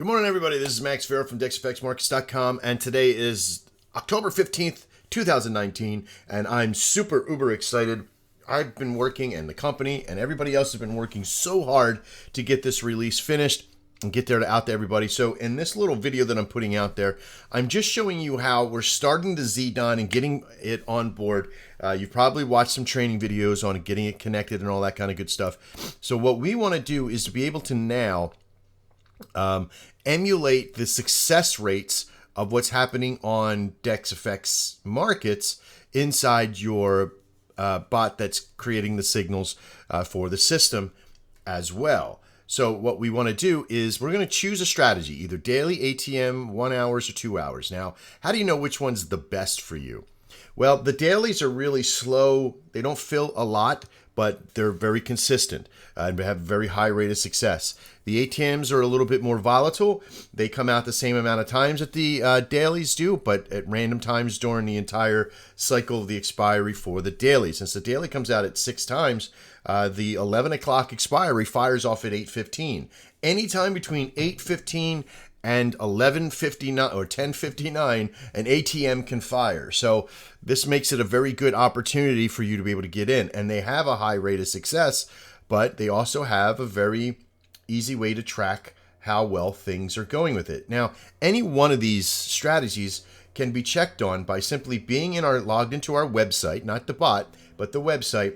Good morning, everybody. This is Max from DexFXMarkets.com, and today is October 15th, 2019, and I'm super uber excited. I've been working, and the company and everybody else has been working so hard to get this release finished and get out to everybody. So in this little video that I'm putting out there, I'm just showing you how we're starting the Xedan and getting it on board. You've probably watched some training videos on getting it connected and all that kind of good stuff. So what we want to do is to be able to now emulate the success rates of what's happening on DexFX markets inside your bot that's creating the signals for the system as well. So what we want to do is we're going to choose a strategy, either daily, ATM, 1 hour, or 2 hours. Now, how do you know which one's the best for you? Well, the dailies are really slow. They don't fill a lot, but they're very consistent and have a very high rate of success. The ATMs are a little bit more volatile. They come out the same amount of times that the dailies do, but at random times during the entire cycle of the expiry for the daily. Since the daily comes out at 6 times, the 11 o'clock expiry fires off at 8:15. Anytime between 8:15 and 11:59 or 10:59, an ATM can fire. So this makes it a very good opportunity for you to be able to get in. And they have a high rate of success, but they also have a very easy way to track how well things are going with it. Now, any one of these strategies can be checked on by simply being logged into our website, not the bot, but the website,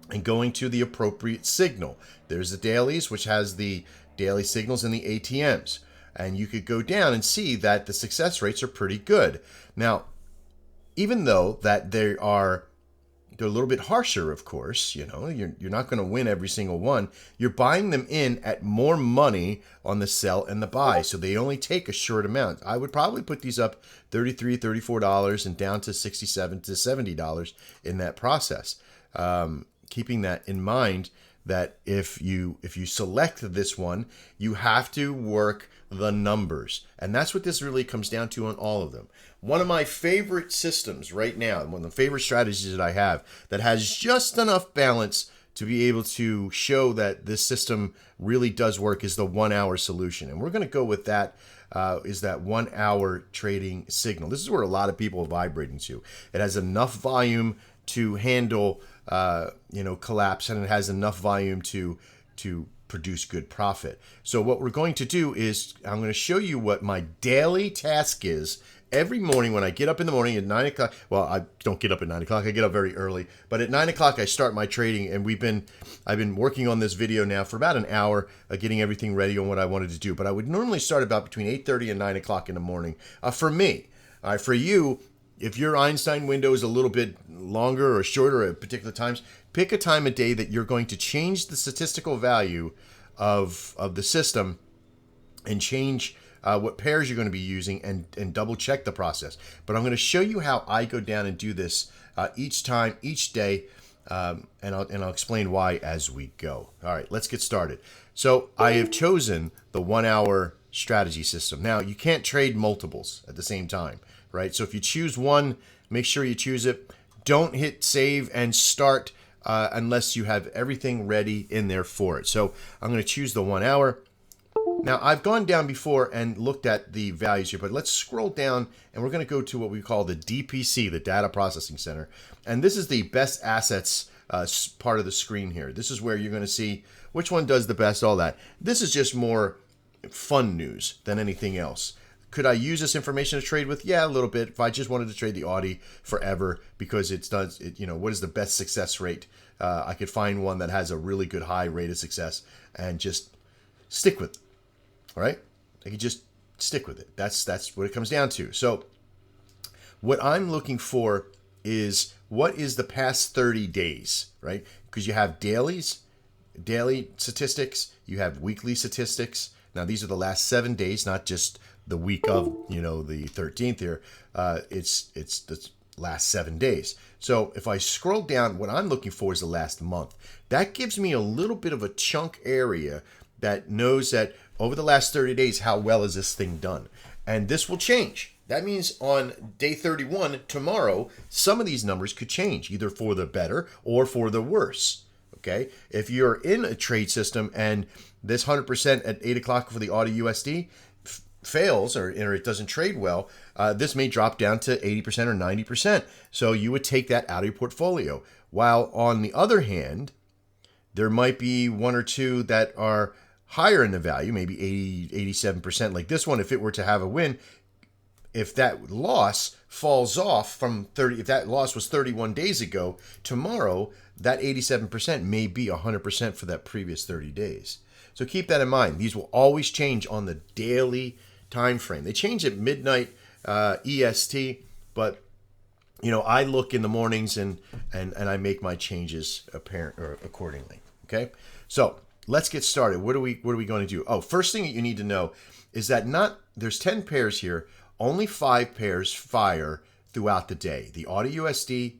and going to the appropriate signal. There's the dailies, which has the daily signals and the ATMs. And you could go down and see that the success rates are pretty good. Now, even though that they're a little bit harsher, of course, you're not going to win every single one. You're buying them in at more money on the sell and the buy, so they only take a short amount. I would probably put these up $33, $34 and down to $67 to $70 in that process. Keeping that in mind, that if you select this one, you have to work the numbers. And that's what this really comes down to on all of them. One of my favorite systems right now, one of the favorite strategies that I have that has just enough balance to be able to show that this system really does work, is the 1 hour solution. And we're going to go with that, is that 1 hour trading signal. This is where a lot of people are vibrating to. It has enough volume to handle collapse, and it has enough volume to produce good profit. So what we're going to do is I'm going to show you what my daily task is every morning when I get up in the morning at 9 o'clock. Well, I don't get up at 9 o'clock. I get up very early. But at 9 o'clock, I start my trading, and I've been working on this video now for about an hour, getting everything ready on what I wanted to do. But I would normally start about between 8:30 and 9 o'clock in the morning for me. For you, if your Einstein window is a little bit longer or shorter at particular times, pick a time of day that you're going to change the statistical value of the system and change what pairs you're going to be using, and double check the process. But I'm going to show you how I go down and do this each time, each day, and I'll explain why as we go. All right, let's get started. So I have chosen the 1 hour strategy system. Now, you can't trade multiples at the same time, right? So if you choose one, make sure you choose it. Don't hit save and start unless you have everything ready in there for it. So I'm going to choose the 1 hour. Now, I've gone down before and looked at the values here, but let's scroll down, and we're going to go to what we call the DPC, the Data Processing Center. And this is the best assets part of the screen here. This is where you're going to see which one does the best, all that. This is just more fun news than anything else. Could I use this information to trade with? Yeah, a little bit. If I just wanted to trade the Audi forever because what is the best success rate? I could find one that has a really good high rate of success and just stick with it. All right? I could just stick with it. That's what it comes down to. So what I'm looking for is what is the past 30 days, right? Because you have daily statistics, you have weekly statistics. Now, these are the last 7 days, not just the week of, the 13th here. It's the last 7 days. So if I scroll down, what I'm looking for is the last month. That gives me a little bit of a chunk area that knows that over the last 30 days, how well is this thing done? And this will change. That means on day 31, tomorrow, some of these numbers could change, either for the better or for the worse. Okay, if you're in a trade system and this 100% at 8 o'clock for the Audusd fails or it doesn't trade well, this may drop down to 80% or 90%. So you would take that out of your portfolio. While on the other hand, there might be one or two that are higher in the value, maybe 80, 87%. Like this one, if it were to have a win, if that loss falls off from 30, if that loss was 31 days ago, tomorrow, that 87% may be 100% for that previous 30 days. So keep that in mind. These will always change on the daily time frame. They change at midnight EST, but I look in the mornings and I make my changes apparent or accordingly. Okay, so let's get started. What are we going to do? Oh, first thing that you need to know is that there's 10 pairs here. Only 5 pairs fire throughout the day. The Audusd,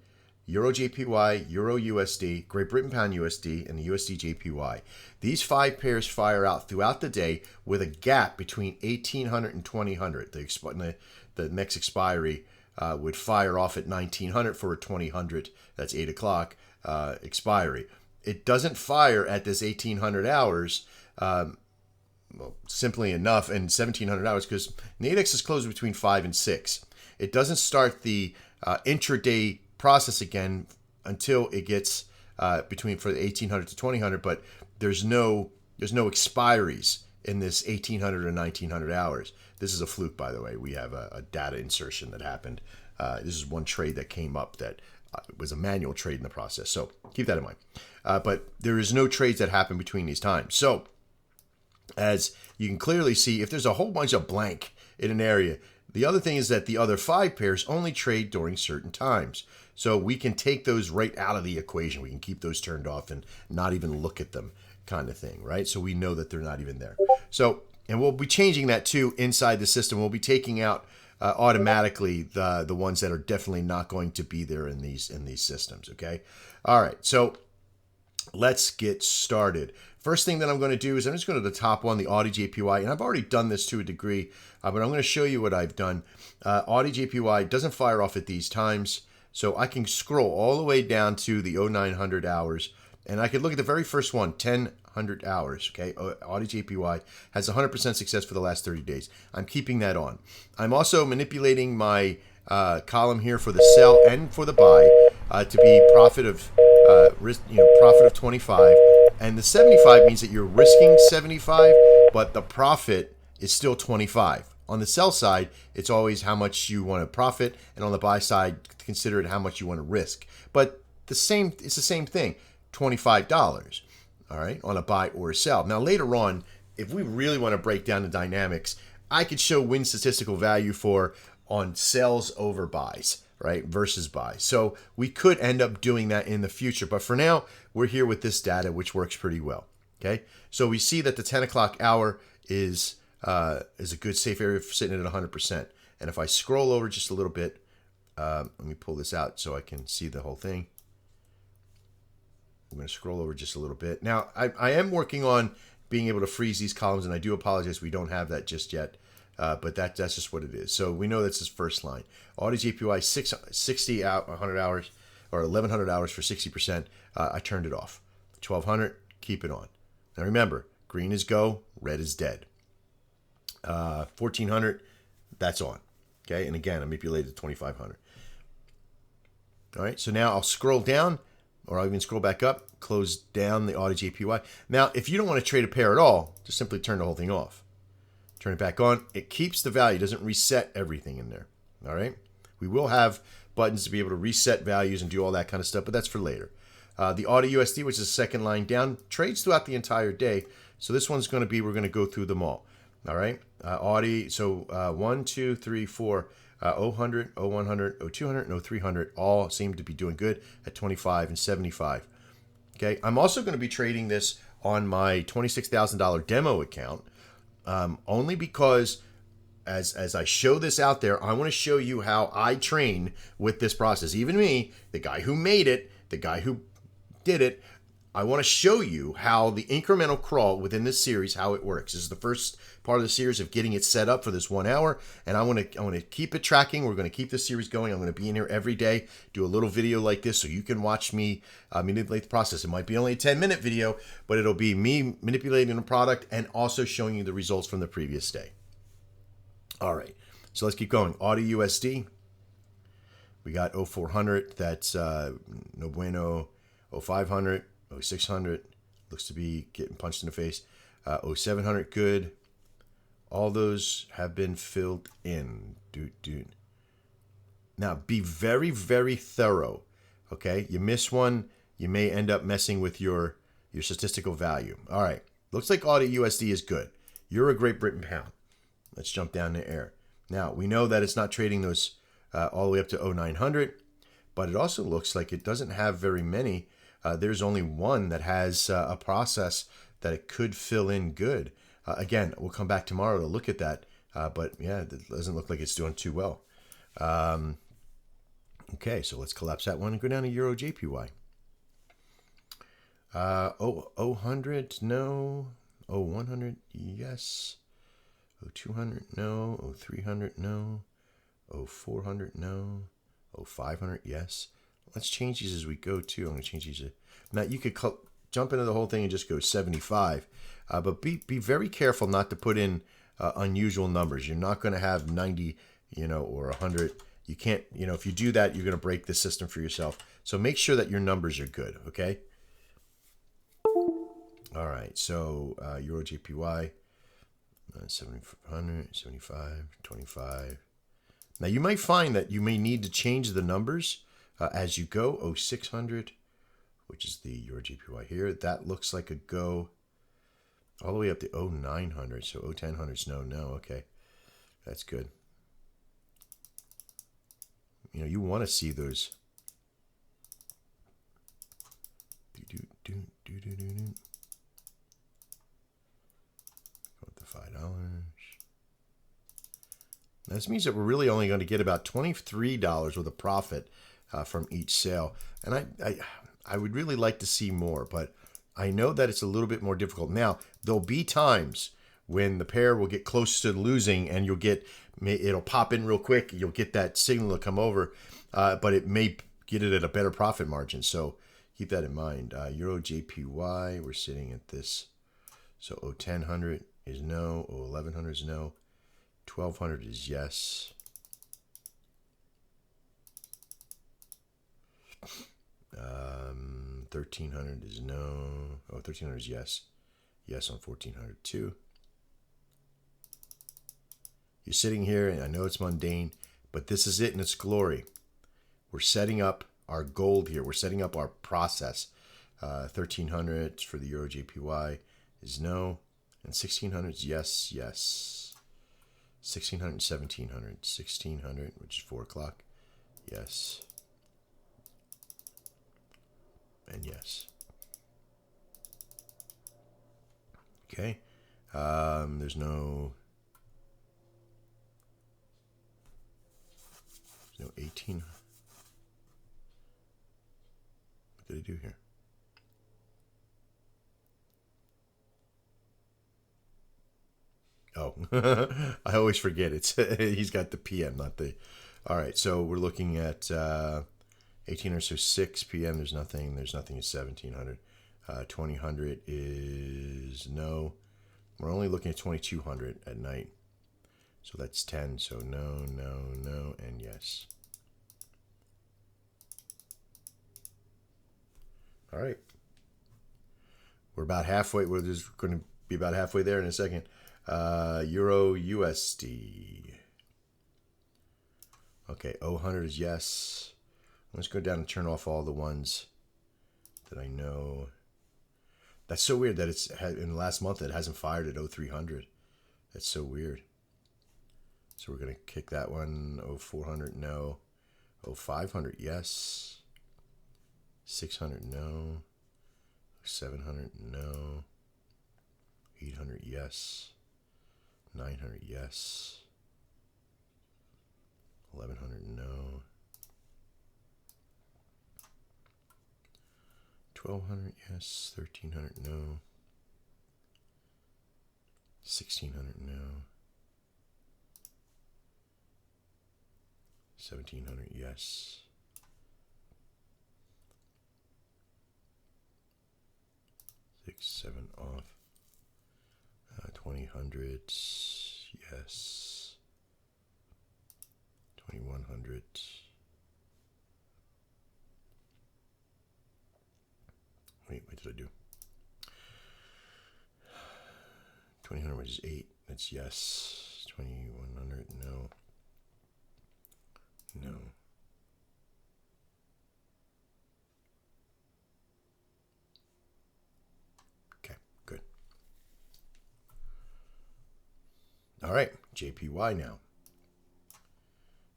Euro JPY, Euro USD, Great Britain Pound USD, and the USD JPY. These 5 pairs fire out throughout the day with a gap between 1800 and 2000. The next expiry would fire off at 1900 for a 2000. That's 8 o'clock expiry. It doesn't fire at this 1800 hours. Simply enough, and 1700 hours, because Nadex is closed between 5 and 6. It doesn't start the intraday process again until it gets between for the 1800 to 2000, but there's no expiries in this 1800 or 1900 hours. This is a fluke, by the way. We have a data insertion that happened. This is one trade that came up that was a manual trade in the process, so keep that in mind. But there is no trades that happen between these times. So as you can clearly see, if there's a whole bunch of blank in an area, the other thing is that the other 5 pairs only trade during certain times. So we can take those right out of the equation. We can keep those turned off and not even look at them, kind of thing, right? So we know that they're not even there. So, and we'll be changing that too inside the system. We'll be taking out automatically the ones that are definitely not going to be there in these systems, okay? All right, so let's get started. First thing that I'm going to do is I'm just going to the top one, the Audusd JPY, and I've already done this to a degree, but I'm going to show you what I've done. Audusd JPY doesn't fire off at these times, so I can scroll all the way down to the 0900 hours, and I could look at the very first one, 1000 hours, okay? Audusd JPY has 100% success for the last 30 days. I'm keeping that on. I'm also manipulating my column here for the sell and for the buy to be profit of profit of 25. And the 75 means that you're risking 75, but the profit is still 25. On the sell side, it's always how much you want to profit, and on the buy side, consider it how much you want to risk. But it's the same thing, $25, all right, on a buy or a sell. Now later on, if we really want to break down the dynamics, I could show win statistical value on sells over buys, right, versus buys. So we could end up doing that in the future, but for now, we're here with this data, which works pretty well, okay? So we see that the 10 o'clock hour is a good safe area for sitting at 100%. And if I scroll over just a little bit, let me pull this out so I can see the whole thing. I'm going to scroll over just a little bit. Now, I am working on being able to freeze these columns, and I do apologize we don't have that just yet. But that's just what it is. So we know that's his first line. Audusd JPY 60 out 100 hours or 1100 hours for 60%. I turned it off. 1200, keep it on. Now remember, green is go, red is dead. 1400, that's on. Okay, and again, I manipulated to 2500. All right, so now I'll scroll down, or I'll even scroll back up, close down the Audusd JPY. Now, if you don't want to trade a pair at all, just simply turn the whole thing off. Turn it back on. It keeps the value. It doesn't reset everything in there. All right. We will have buttons to be able to reset values and do all that kind of stuff, but that's for later. The Audusd, which is the second line down, trades throughout the entire day. So this one's going to be, we're going to go through them all. All right. Audi. So 1, 2, 3, 4, 0100, 0100, 0200, and 0300 all seem to be doing good at 25 and 75. Okay. I'm also going to be trading this on my $26,000 demo account. Only because as I show this out there, I want to show you how I train with this process. Even me, the guy who made it, the guy who did it, I want to show you how the incremental crawl within this series, how it works. This is the first part of the series of getting it set up for this 1 hour, and I want to keep it tracking. We're going to keep this series going. I'm going to be in here every day, do a little video like this, so you can watch me manipulate the process. It might be only a 10-minute video, but it'll be me manipulating the product and also showing you the results from the previous day. All right, so let's keep going. Audusd. We got 0400. That's no bueno. 0500. 0600 looks to be getting punched in the face. 0700 good. All those have been filled in. Dude. Now be very, very thorough. Okay, you miss one, you may end up messing with your statistical value. All right, looks like Audusd is good. You're a Great Britain pound. Let's jump down to air. Now we know that it's not trading those all the way up to 0900, but it also looks like it doesn't have very many. There's only one that has a process that it could fill in good. Again, we'll come back tomorrow to look at that. But yeah, it doesn't look like it's doing too well. Okay, so let's collapse that one and go down to Euro JPY. 0100, no. 0100, yes. 0200, no. 0300, no. 0400, no. 0500, yes. Let's change these as we go too. I'm going to change these. Now you could jump into the whole thing and just go 75, but be very careful not to put in unusual numbers. You're not going to have 90, or 100. You can't, if you do that, you're going to break the system for yourself. So make sure that your numbers are good. Okay. All right. So Euro JPY 700, 75, 25. Now you might find that you may need to change the numbers as you go. 0600, which is the Euro JPY here. That looks like a go all the way up to 0900. So 01000 is no. Okay, that's good. You want to see those. Go with the $5. This means that we're really only going to get about $23 worth of profit from each sale. And I would really like to see more, but I know that it's a little bit more difficult. Now, there'll be times when the pair will get close to losing and it'll pop in real quick. You'll get that signal to come over, but it may get it at a better profit margin. So keep that in mind. Euro JPY, we're sitting at this. So 01000 is no, 1100 is no. 1200 is yes. 1300 is no. 1300 is yes. Yes on 1400 too. You're sitting here, and I know it's mundane, but this is it in its glory. We're setting up our gold here. We're setting up our process. 1300 for the Euro JPY is no, and 1600 is yes, yes. 1600 and 1700. 1600, which is 4 o'clock. Yes. And yes. Okay. There's no 18. What did I do here? Oh, I always forget. He's got the PM, not the. All right, so we're looking at 1800, so 6 p.m. There's nothing. There's nothing at 1700. 2000 is no. We're only looking at 2200 at night. So that's 10. So no, no, no, and yes. All right. We're about halfway. We're just going to be about halfway there in a second. Euro USD. Okay, 000 is yes. Let's go down and turn off all the ones that I know. That's so weird that it's in the last month it hasn't fired at 0300. That's so weird. So we're going to kick that one. 0400 no. 0500 yes. 600 no. 700 no. 800 yes. 900 yes. 1100 no. 1200, yes. 1300, no. 1600, no. 1700, yes. 6, 7 off. 2000, yes. 2100. Wait, what did I do? 2000, which is 8. That's yes. 2100, no. No. Okay, good. All right, JPY now.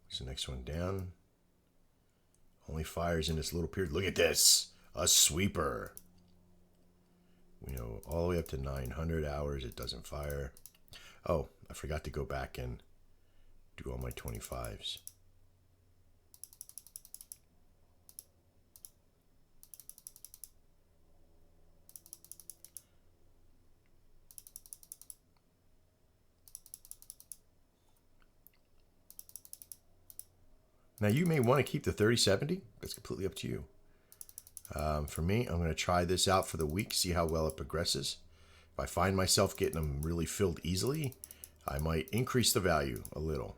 What's the next one down? Only fires in this little period. Look at this. A sweeper. You know, all the way up to 900 hours, it doesn't fire. Oh, I forgot to go back and do all my 25s. Now, you may want to keep the 3070. That's completely up to you. For me, I'm going to try this out for the week, see how well it progresses. If I find myself getting them really filled easily, I might increase the value a little.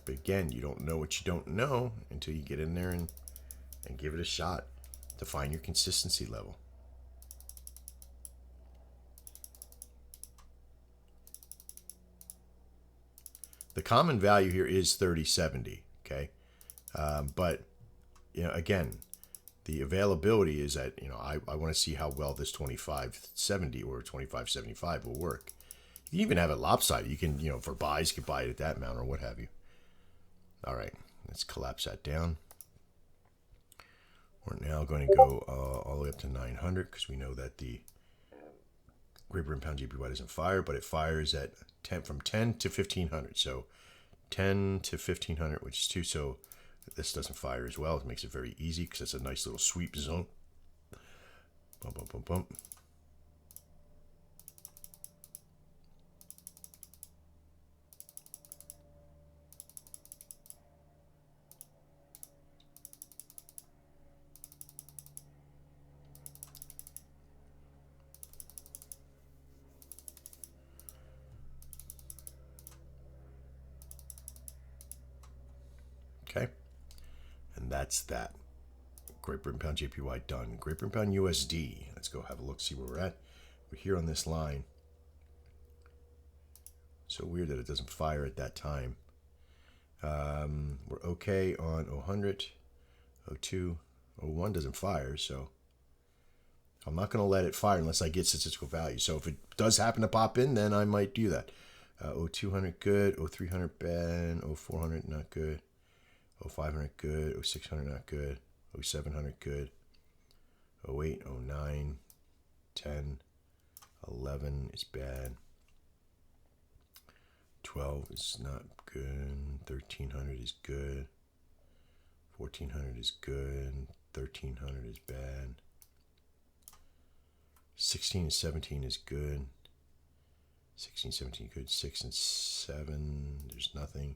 But again, you don't know what you don't know until you get in there and give it a shot to find your consistency level. The common value here is 3070, okay? But, you know, again, the availability is that, you know, I want to see how well this 2570 or 2575 will work. You can even have it lopsided. You can, you know, for buys, you can buy it at that amount or what have you. All right, let's collapse that down. We're now going to go all the way up to 900 because we know that the Great Britain Pound JPY doesn't fire, but it fires at 10 from 10 to 1500. So 10 to 1500, which is 2. So this doesn't fire as well. It makes it very easy because it's a nice little sweep zone. Bump, bump, bump, bump. Okay, and that's that. Great Britain Pound JPY done. Great Britain Pound USD. Let's go have a look, see where we're at. We're here on this line. So weird that it doesn't fire at that time. We're okay on 100, 02, 01 doesn't fire, so I'm not going to let it fire unless I get statistical value. So if it does happen to pop in, then I might do that. 0200 good, 0300 bad, 0400 not good. 0500 good, 0600 not good, 0700 good, 08, 09, 10, 11 is bad, 12 is not good, 1300 is good, 1400 is good, 1300 is bad, 16 and 17 is good, 16, 17 good, 6 and 7, there's nothing.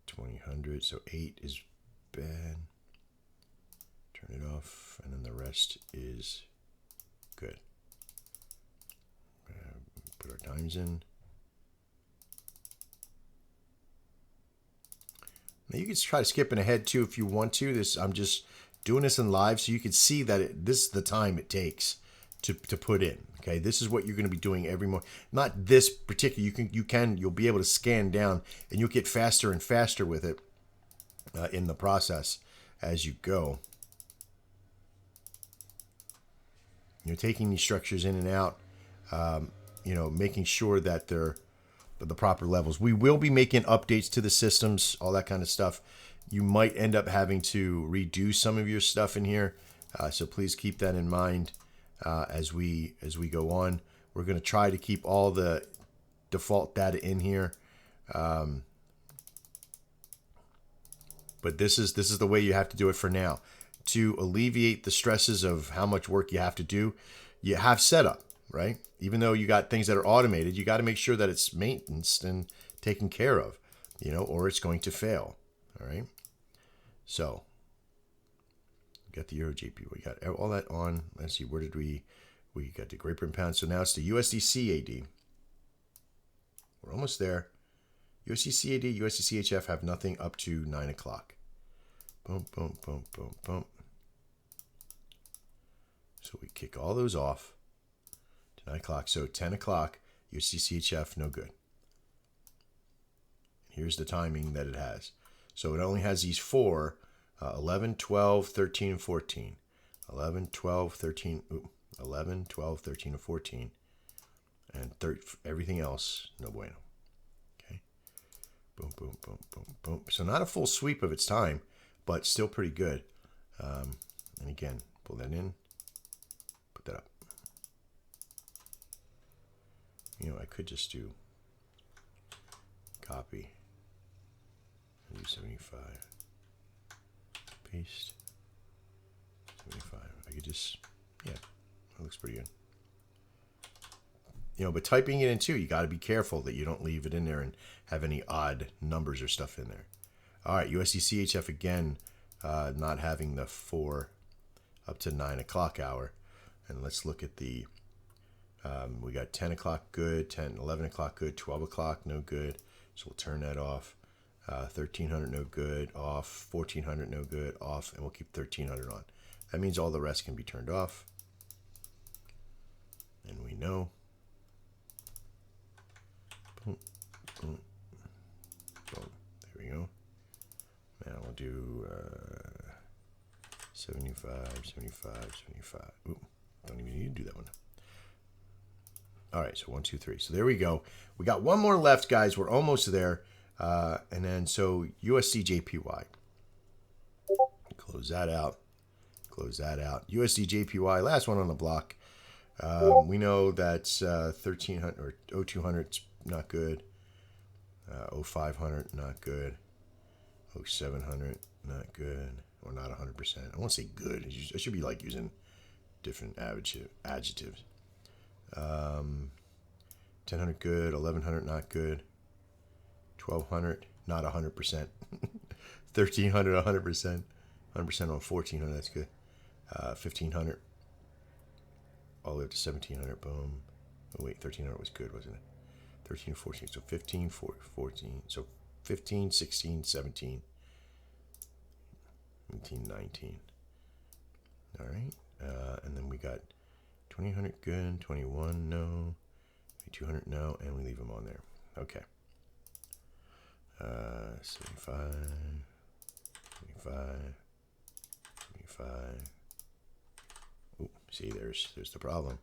2000, so 8 is bad. Turn it off, and then the rest is good. Put our times in. Now you can try skipping ahead too if you want to. I'm just doing this in live so you can see that this is the time it takes to put in. Okay, this is what you're going to be doing every morning. Not this particular. You'll be able to scan down, and you'll get faster and faster with it in the process as you go. You're taking these structures in and out. You know, making sure that they're the proper levels. We will be making updates to the systems, all that kind of stuff. You might end up having to redo some of your stuff in here, so please keep that in mind. As we go on, we're going to try to keep all the default data in here. But this is the way you have to do it for now. To alleviate the stresses of how much work you have to do, you have setup, right? Even though you got things that are automated, you got to make sure that it's maintenance and taken care of, or it's going to fail. All right. So we got the Euro JP. We got all that on. Let's see. Where did we got the Great Britain pound. So now it's the USD CAD. We're almost there. USD CAD, USD CHF have nothing up to 9 o'clock. Boom, boom, boom, boom, boom. So we kick all those off to 9 o'clock. So 10 o'clock, USD CHF, no good. Here's the timing that it has. So it only has these four, 11, 12, 13, and 14. 11, 12, 13, 11, 12, 13, and 14. And everything else, no bueno. Okay. Boom, boom, boom, boom, boom. So not a full sweep of its time, but still pretty good. And again, pull that in, put that up. I could just do copy and do 75. Paste. 75. I could just, yeah, that looks pretty good. But typing it in too, you got to be careful that you don't leave it in there and have any odd numbers or stuff in there. All right, USD CHF again, not having the 4 up to 9 o'clock hour. And let's look at the, we got 10 o'clock good, 11 o'clock good, 12 o'clock no good. So we'll turn that off. 1300 no good, off. 1400 no good, off. And we'll keep 1300 on. That means all the rest can be turned off. And we know. Boom, boom, boom. There we go. Now we'll do 75, 75, 75. Ooh, don't even need to do that one. All right, so 1, 2, 3. So there we go. We got one more left, guys. We're almost there. And then so USD JPY. Close that out. Close that out. USD JPY, last one on the block. We know that's 1300 or 0200 not good. 0500 not good. 0700 not good, or not 100%. I won't say good. I should be like using different adjectives. 1000 good. 1100 not good. 1200 not 100%. 1300 100%. 100% on 1400. That's good. 1500 all the way up to 1700. Boom. Oh wait, 1300 was good, wasn't it? 13, 14. So 15, 14. So 15, 16, 17, 18, 19. All right. And then we got 2000 good, 21 no, 200 no, and we leave them on there. Okay. 75, 75, 75. Oh, see, there's the problem.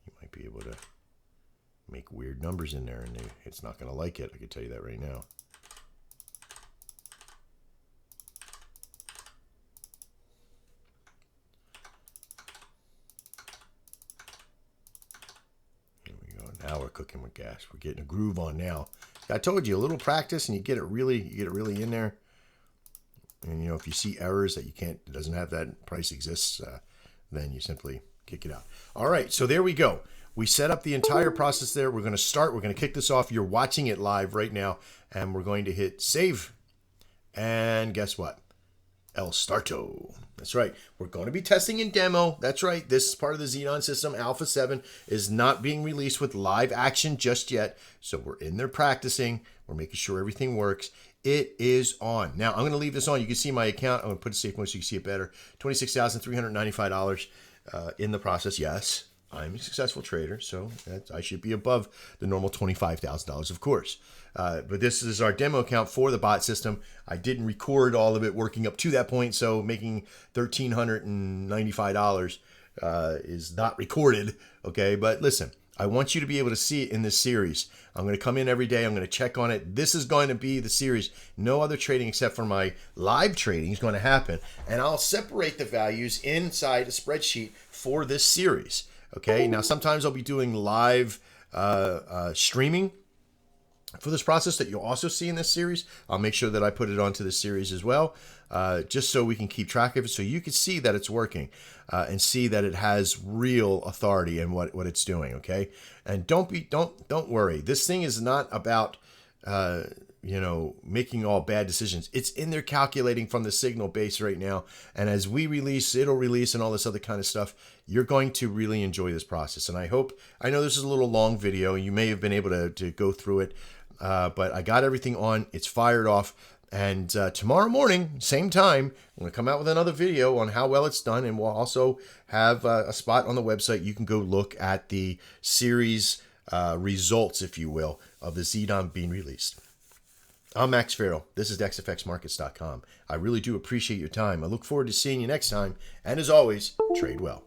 You might be able to make weird numbers in there, and it's not going to like it. I can tell you that right now. Here we go. Now we're cooking with gas. We're getting a groove on now. I told you, a little practice, and you get it really in there. And if you see errors that it doesn't have that price exists, then you simply kick it out. All right, so there we go. We set up the entire process there. We're going to kick this off. You're watching it live right now, and we're going to hit save. And guess what? El Starto. That's right. We're going to be testing in demo. That's right. This is part of the Xedan system. Alpha 7 is not being released with live action just yet. So we're in there practicing. We're making sure everything works. It is on. Now, I'm going to leave this on. You can see my account. I'm going to put a safe mode so you can see it better. $26,395 in the process. Yes, I'm a successful trader, so I should be above the normal $25,000, of course. But this is our demo account for the bot system. I didn't record all of it working up to that point, so making $1,395 is not recorded, okay? But listen, I want you to be able to see it in this series. I'm going to come in every day. I'm going to check on it. This is going to be the series. No other trading except for my live trading is going to happen. And I'll separate the values inside a spreadsheet for this series. Okay, now sometimes I'll be doing live streaming for this process that you'll also see in this series. I'll make sure that I put it onto this series as well, just so we can keep track of it, so you can see that it's working and see that it has real authority in what it's doing. Okay, and don't worry. This thing is not about making all bad decisions. It's in there calculating from the signal base right now. And as we release, it'll release and all this other kind of stuff. You're going to really enjoy this process. And I know this is a little long video. You may have been able to go through it, but I got everything on. It's fired off. And tomorrow morning, same time, I'm going to come out with another video on how well it's done. And we'll also have a spot on the website. You can go look at the series results, if you will, of the Xedan being released. I'm Max Farrell. This is DexFXMarkets.com. I really do appreciate your time. I look forward to seeing you next time. And as always, trade well.